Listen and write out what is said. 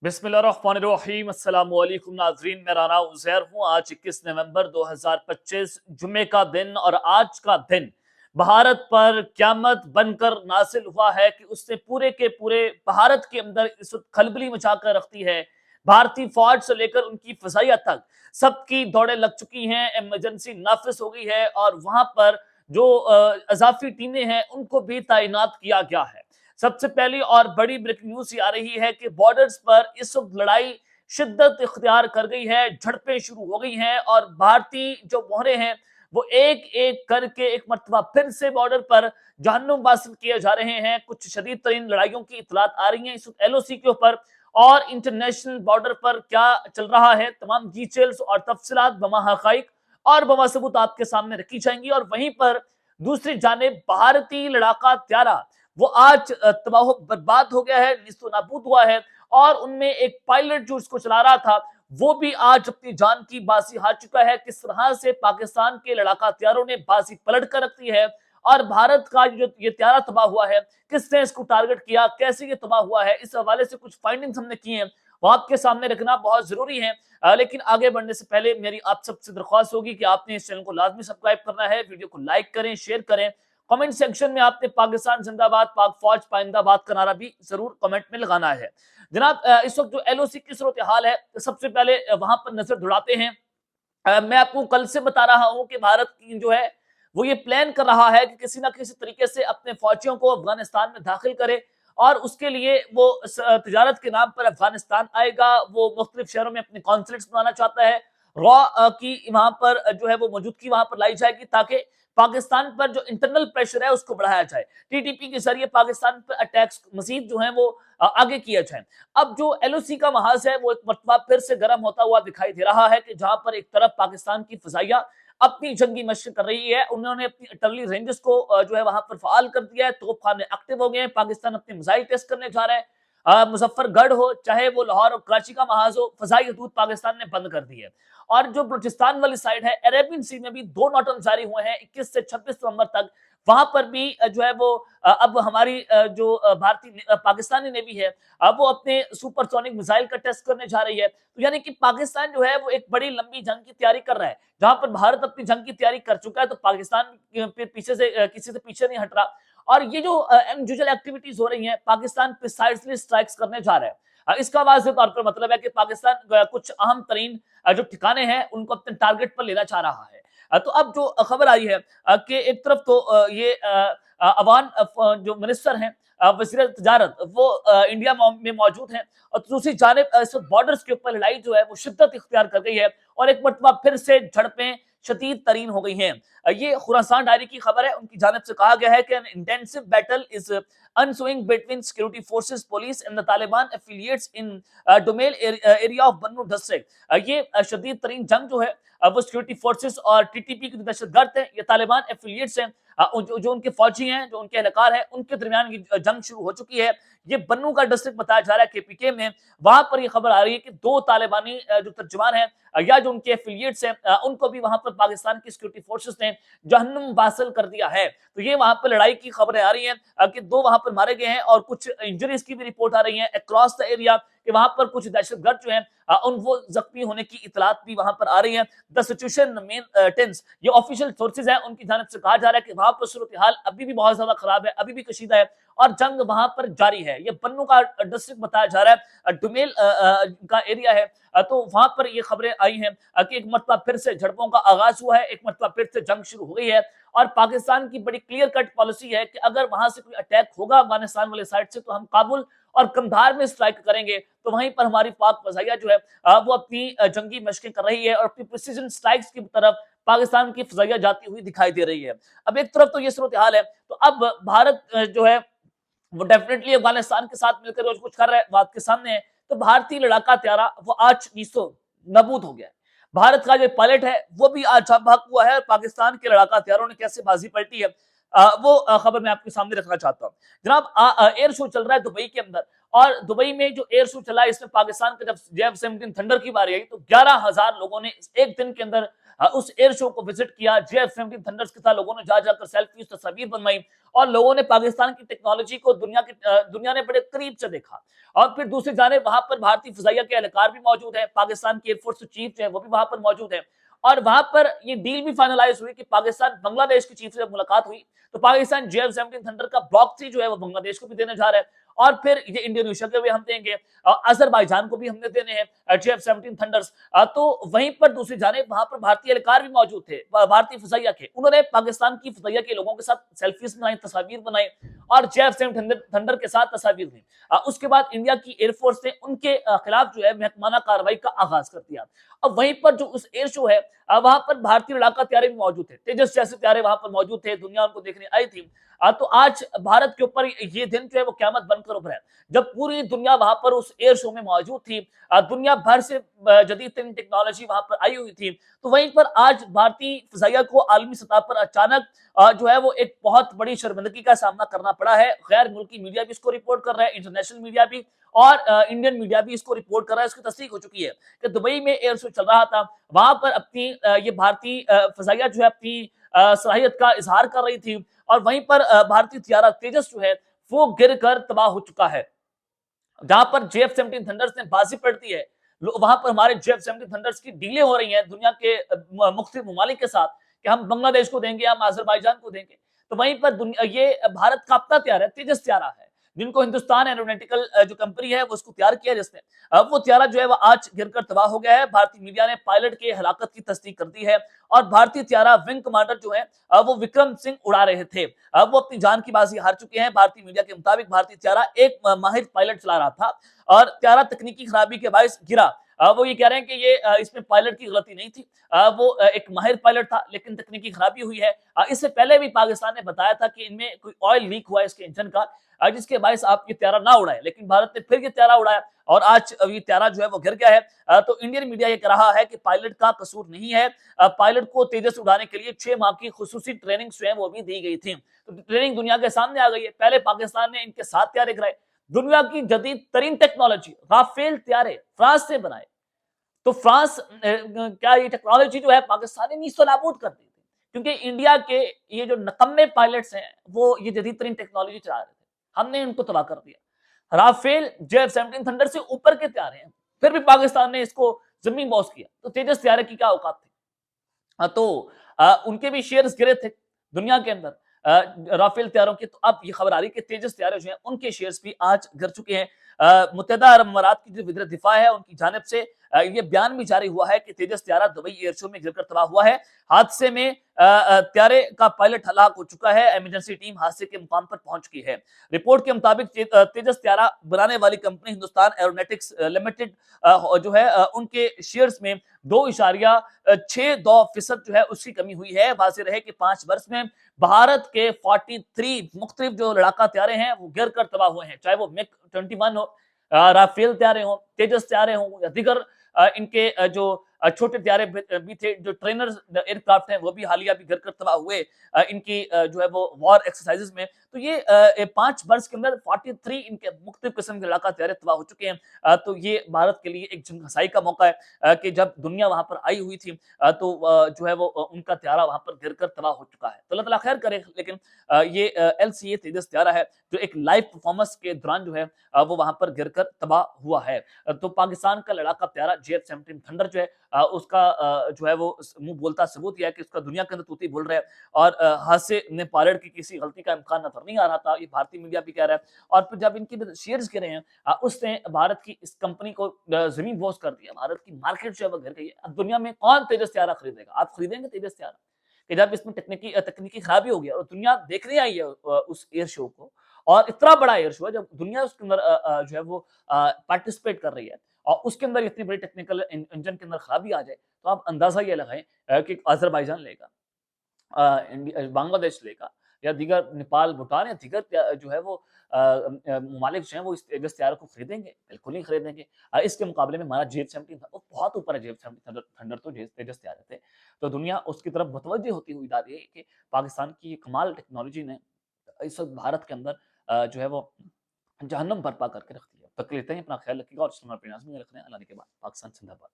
बिस्मिल्लाहिर्रहमानिर्रहीम अस्सलाम वालेकुम नाज़रीन, मेरा नाम उज़ैर हूँ। आज 21 नवंबर 2025 जुम्मे का दिन और आज का दिन भारत पर क़यामत बनकर नाज़िल हुआ है कि उसने पूरे के पूरे भारत के अंदर इस वक्त खलबली मचा कर रख दी है। भारतीय फौज से लेकर उनकी फ़ज़ाइया तक सबकी दौड़ें लग चुकी हैं, इमरजेंसी नाफिज हो गई है और वहाँ पर जो अज़ाफ़ी टीमें हैं उनको भी तैनात किया गया है। सबसे पहली और बड़ी ब्रेकिंग न्यूज आ रही है कि बॉर्डर्स पर इस वक्त लड़ाई शिद्दत इख्तियार कर गई है, झड़पें शुरू हो गई हैं और भारतीय जो मोहरे हैं वो एक एक करके एक मरतबा फिर से बॉर्डर पर जहन्नुम हासिल किए जा रहे हैं। कुछ शदीद तरीन लड़ाइयों की इतलात आ रही हैं इस वक्त एलओसी के ऊपर और इंटरनेशनल बॉर्डर पर क्या चल रहा है, तमाम डिटेल्स और तफसीलात बमा हकाइक और बमा सबूत आपके सामने रखी जाएंगी। और वहीं पर दूसरी जानिब भारतीय लड़ाका त्यारा वो आज तबाह बर्बाद हो गया है, निस्तो नाबूद हुआ है और उनमें एक पायलट जो इसको चला रहा था वो भी आज अपनी जान की बाजी हार चुका है। किस तरह से पाकिस्तान के लड़ाका त्यारों ने बाजी पलट कर रख दी है और भारत का जो ये त्यारा तबाह हुआ है, किसने इसको टारगेट किया, कैसे ये तबाह हुआ है, इस हवाले से कुछ फाइंडिंग्स हमने की हैं, वो आपके सामने रखना बहुत जरूरी है। लेकिन आगे बढ़ने से पहले मेरी आप सबसे दरख्वास्त होगी कि आपने इस चैनल को लाजमी सब्सक्राइब करना है, वीडियो को लाइक करें, शेयर करें, कमेंट सेक्शन में आपने पाकिस्तान जिंदाबाद, पाक फौज पाइंदाबाद का नारा भी जरूर कमेंट में लगाना है। जनाब, इस वक्त जो एलओसी की सूरत हाल है, सबसे पहले वहां पर नजर दौड़ाते हैं। मैं आपको कल से बता रहा हूं कि भारत की जो है वो ये प्लान कर रहा है कि किसी ना किसी तरीके से अपने फौजियों को अफगानिस्तान में दाखिल करे और उसके लिए वो तजारत के नाम पर अफगानिस्तान आएगा। वो मुख्तलिफ शहरों में अपने कॉन्सुलेट्स बनाना चाहता है, रॉ की वहां पर जो है वो मौजूदगी वहां पर लाई जाएगी ताकि पाकिस्तान पर जो इंटरनल प्रेशर है उसको बढ़ाया जाए, टीटीपी के जरिए पाकिस्तान पर अटैक्स मजीद जो है वो आगे किया जाए। अब जो एलओसी का महाज है वो एक मरतबा फिर से गर्म होता हुआ दिखाई दे रहा है कि जहां पर एक तरफ पाकिस्तान की फजाइया अपनी जंगी मशक कर रही है, उन्होंने अपनी अटली रेंजेस को जो है वहां पर फाल कर दिया है, तोपखाने एक्टिव हो गए हैं, पाकिस्तान अपने मिसाइल टेस्ट करने जा रहा है। मुजफ्फरगढ़ हो चाहे वो लाहौर और कराची का महाज हो, फजाई हदूद पाकिस्तान ने बंद कर दी है। और जो बलूचिस्तान वाली साइड है, अरेबियन सी में भी 2 नॉटन जारी हुए हैं 21 से 26 नवंबर तक। वहां पर भी जो है वो अब हमारी जो भारतीय पाकिस्तानी नेवी है अब वो अपने सुपरसोनिक मिसाइल का टेस्ट करने जा रही है। तो यानी कि पाकिस्तान जो है वो एक बड़ी लंबी जंग की तैयारी कर रहा है। जहां पर भारत अपनी जंग की तैयारी कर चुका है तो पाकिस्तान पीछे से किसी से पीछे नहीं हट रहा। और ये जो अनयूजुअल एक्टिविटीज हो रही हैं, पाकिस्तान प्रिसाइजली स्ट्राइक्स करने जा रहा है। इसका वाज़ेह तौर पर मतलब है कि पाकिस्तान कुछ अहम तरीन जो ठिकाने हैं उनको अपने टारगेट पर लेना चाह रहा है। तो अब जो खबर आई है कि एक तरफ तो ये अवान जो मिनिस्टर हैं, वज़ीर तजारत वो इंडिया में मौजूद हैं और दूसरी जानिब इस बॉर्डर्स के ऊपर लड़ाई जो है वो शिद्दत इख्तियार कर गई है और एक मरतबा फिर से झड़पें शदीद तरीन हो गई हैं। ये खुरासान डायरी की खबर है, उनकी जानिब से कहा गया है कि N intensive battle is ensuing between security forces, police and the Taliban affiliates in Dumail area of Bannu district। ये शदीद तरीन जंग जो है वो सिक्योरिटी फोर्सेस और टीटीपी के दहशतगर्द हैं, ये तालिबान एफिलिएट्स हैं, जो उनके फौजी हैं, जो उनके एहलकार हैं, उनके दरमियान ये जंग शुरू हो चुकी है। ये बन्नू का डिस्ट्रिक्ट बताया जा रहा है केपीके में। वहां पर ये खबर आ रही है कि 2 तालिबानी जो तर्जुमान हैं या जो उनके एफिलिएट्स हैं उनको भी वहां पर पाकिस्तान की सिक्योरिटी फोर्सेस ने जहन्नुम हासिल कर दिया है। तो ये वहां पर लड़ाई की खबरें आ रही हैं कि 2 वहां पर मारे गए हैं और कुछ इंजरीज की भी रिपोर्ट आ रही है अक्रॉस द एरिया कि वहां पर कुछ दहशतगर्द जो हैं उन वो जख्मी होने की इतलात भी वहां पर आ रही है। द सिचुएशन मेन टेंस, ये ऑफिशियल सोर्सेज हैं, उनकी जानिब से कहा जा रहा है कि वहां पर सूरत हाल अभी भी बहुत ज्यादा खराब है, अभी भी कशीदा है और जंग वहां पर जारी है। ये बन्नू का डिस्ट्रिक्ट बताया जा रहा है, डुमेल का एरिया है। तो वहां पर ये खबरें आई हैं कि एक मरतबा फिर से झड़पों का आगाज हुआ है, एक मरतबा फिर से जंग शुरू हो गई है और पाकिस्तान की बड़ी क्लियर कट पॉलिसी है कि अगर वहां से कोई अटैक होगा अफगानिस्तान वाले साइड से तो हम काबुल और कंधार में स्ट्राइक करेंगे। तो वहीं पर हमारी पाक फजाइया जो है वो अपनी जंगी मशकें कर रही है और अपनी प्रिसीजन स्ट्राइक्स की तरफ पाकिस्तान की फजाइया जाती हुई दिखाई दे रही है। अब एक तरफ तो ये सूरत हाल है, तो अब भारत जो है वो डेफिनेटली अफगानिस्तान के साथ मिलकर जो कुछ कर रहा है वो आपके सामने है। तो भारतीय लड़ाका त्यारा वो आज नीस्तो नबूद हो गया है। भारत का जो पायलट है वो भी आज भाग हुआ है और पाकिस्तान के लड़ाका हथियारों ने कैसे बाजी पलटी है वो खबर मैं आपके सामने रखना चाहता हूँ। जनाब, एयर शो चल रहा है दुबई के अंदर और दुबई में जो एयर शो चला है इसमें पाकिस्तान का जब F-17 थंडर की बारी आई तो 11,000 लोगों ने एक दिन के अंदर उस एयर शो को विजिट किया। JF-17 थंडर्स के साथ लोगों ने जा जाकर सेल्फी तस्वीर बनवाई और लोगों ने पाकिस्तान की टेक्नोलॉजी को दुनिया ने बड़े करीब से देखा। और फिर दूसरी जानिब वहां पर भारतीय फिजाइया के एहलकार भी मौजूद है, पाकिस्तान की एयरफोर्स चीफ है वो भी वहां पर मौजूद है और वहां पर ये डील भी फाइनलाइज हुई कि पाकिस्तान बांग्लादेश की चीफ से मुलाकात हुई तो पाकिस्तान JF-17 थंडर का ब्लॉक 3 जो है वो बांग्लादेश को भी देने जा रहा है और फिर ये इंडोनेशिया को भी हम देंगे, अजरबैजान को भी हमने देने हैं JF-17 थंडर्स। तो वहीं पर दूसरी जानिब वहां पर भारतीय एहलकार भी मौजूद थे, भारतीय फिजाइया के, उन्होंने पाकिस्तान की फिजाइया के लोगों के साथ सेल्फीज बनाई, तस्वीर बनाई और JF-17 थंडर के साथ तस्वीर ली। उसके बाद इंडिया की एयरफोर्स ने उनके खिलाफ जो है महकमाना कार्रवाई का आगाज कर दिया। अब वहीं पर जो उस एयर शो है वहां पर भारतीय लड़ाका त्यारे भी मौजूद थे, तेजस जैसे त्यारे वहां पर मौजूद थे, दुनिया उनको देखने आई थी। तो आज भारत के ऊपर ये दिन जो है वो क़यामत बनकर उभरा है जब पूरी दुनिया वहां पर उस एयर शो में मौजूद थी। दुनिया भर से जदीद तरीन टेक्नोलॉजी वहां पर आई हुई थी। तो वहीं पर आज भारतीय फिजाइया को आलमी सतह पर अचानक जो है वो एक बहुत बड़ी शर्मिंदगी का सामना करना पड़ा है। गैर मुल्की मीडिया भी इसको रिपोर्ट कर रहा है, इंटरनेशनल मीडिया भी और इंडियन मीडिया भी इसको रिपोर्ट कर रहा है। इसकी तस्दीक हो चुकी है कि दुबई में एयर शो चल रहा था, वहां पर अपनी ये भारतीय फिजाइया जो है अपनी सलाहियत का इजहार कर रही थी और वहीं पर भारतीय त्यारा तेजस जो है वो गिर कर तबाह हो चुका है। जहां पर JF-17 थंडर्स ने बाजी पड़ती है, वहां पर हमारे JF-17 थंडर्स की डीलें हो रही हैं दुनिया के मुख्तलिफ ममालिक के साथ कि हम बांग्लादेश को देंगे, हम अजरबैजान को देंगे। तो वहीं पर ये भारत का अपना त्यारा है, तेजस त्यारा है, जिनको हिंदुस्तान एरोनॉटिकल जो कंपनी है वो उसको तैयार किया जिसने, अब वो त्यारा जो है वो आज गिरकर तबाह हो गया है। भारतीय मीडिया ने पायलट के हलाकत की तस्दीक कर दी है और भारतीय त्यारा विंग कमांडर जो है वो विक्रम सिंह उड़ा रहे थे, अब वो अपनी जान की बाजी हार चुके हैं। भारतीय मीडिया के मुताबिक भारतीय त्यारा एक माहिर पायलट चला रहा था और त्यारा तकनीकी खराबी के बायस गिरा। वो ये कह रहे हैं कि ये इसमें पायलट की गलती नहीं थी, वो एक माहिर पायलट था लेकिन तकनीकी खराबी हुई है। इससे पहले भी पाकिस्तान ने बताया था कि इनमें कोई ऑयल लीक हुआ है इसके इंजन का, जिसके बायस आप ये त्यारा ना उड़ाए, लेकिन भारत ने फिर ये त्यारा उड़ाया और आज ये त्यारा जो है वो गिर गया है। तो इंडियन मीडिया ये कह रहा है कि पायलट का कसूर नहीं है, पायलट को तेजस उड़ाने के लिए 6 माह की खुसूसी ट्रेनिंग स्वयं वो भी दी गई थी। तो ट्रेनिंग दुनिया के सामने आ गई है। पहले पाकिस्तान ने इनके 7 त्यारे गिराए, दुनिया की जदीद तरीन टेक्नोलॉजी राफेल त्यारे फ्रांस से बनाए। तो फ्रांस क्या ये टेक्नोलॉजी जो है पाकिस्तान ने नीस्तो नाबूद कर दी थी क्योंकि इंडिया के ये जो नकम्मे पायलट्स हैं वो ये जदीद तरीन टेक्नोलॉजी चला रहे थे, हमने इनको तबाह कर दिया। राफेल JF-17 थंडर से ऊपर के त्यारे हैं, फिर भी पाकिस्तान ने इसको जमीन बोस किया। तो तेजस त्यारे की क्या औकात थी। तो उनके भी शेयर्स गिरे थे दुनिया के अंदर राफेल त्यारों के। तो अब ये खबर आ रही है कि तेजस त्यारे जो हैं उनके शेयर्स भी आज गिर चुके हैं। मुत्तहदा अरब अमारात की जो वज़ीर दिफा है उनकी जानिब से ये बयान भी जारी हुआ है कि तेजस त्यारा दुबई एयर शो में गिरकर तबाह हुआ है। हादसे में त्यारे का पायलट हलाक हो चुका है, इमरजेंसी टीम हादसे के मुकाम पर पहुंच चुकी है। रिपोर्ट के मुताबिक तेजस त्यारा बनाने वाली कंपनी हिंदुस्तान एरोनॉटिक्स लिमिटेड जो है उनके शेयर्स में 2.62% जो है उसकी कमी हुई है। वाज़ेह रहे कि 5 वर्ष में भारत के 43 मुख्तलिफ जो लड़ाका त्यारे हैं वो गिर कर तबाह हुए हैं, चाहे वो MiG-21 हो, राफेल त्यारे हों, तेजस त्यारे हों या दीगर इनके जो छोटे त्यारे भी थे, जो ट्रेनर्स एयरक्राफ्ट हैं वो भी हालिया भी गिरकर तबाह हुए इनकी जो है वो वॉर एक्सरसाइजेज में। तो ये 5 वर्ष के अंदर 43 इनके मुख्तलिफ किस्म के लड़ाका त्यारे तबाह हो चुके हैं। तो ये भारत के लिए एक जंग हसाई का मौका है कि जब दुनिया वहां पर आई हुई थी तो जो है वो उनका त्यारा वहां पर गिरकर तबाह हो चुका है। तो अल्लाह ताला खैर करे, लेकिन ये LCA तेजस त्यारा है जो एक लाइव परफॉर्मेंस के दौरान जो है वो वहां पर गिरकर तबाह हुआ है। तो पाकिस्तान का लड़ाका त्यारा JF-17 थंडर जो है उसका जो है वो मुंह बोलता सबूत यह है कि उसका दुनिया के अंदर तूती बोल रहा है और हादसे ने पायलट की किसी गलती का इम्कान नजर नहीं आ रहा था, ये भारतीय मीडिया भी कह रहा है। और फिर जब इनके शेयर्स गिरे हैं उसने भारत की इस कंपनी को जमीन बोस कर दिया, भारत की मार्केट जो है वो गिर गई है। अब दुनिया में कौन तेजस त्यारा खरीदेगा? आप खरीदेंगे तेजस त्यारा कि जब इसमें तकनीकी खराबी हो गया और दुनिया देखने आई है उस एयर शो को, और इतना बड़ा एयर शो है जब दुनिया उसके अंदर जो है वो पार्टिसिपेट कर रही है और उसके अंदर इतनी बड़ी टेक्निकल इंजन के अंदर खराबी आ जाए तो आप अंदाजा ये लगाएं कि अजरबैजान लेगा, बांग्लादेश लेगा या दीगर नेपाल भूटान या दीगर जो है वो ममालिक जो है वो इस त्यार को खरीदेंगे? बिल्कुल नहीं खरीदेंगे। इसके मुकाबले में हमारा JF-17 था वो बहुत ऊपर है। JF-17 थंडर तो तेजस त्यार थे। तो दुनिया उसकी तरफ मुतवज्जे होती हुई जा रही है कि पाकिस्तान की कमाल टेक्नोलॉजी ने इस वक्त भारत के अंदर जो है वो जहन्नम बर्पा करके रख दिया। तक लेते हैं, अपना ख्याल रखिएगा और रखते हैं। अल्लाह ने के बाद पाकिस्तान जिंदाबाद।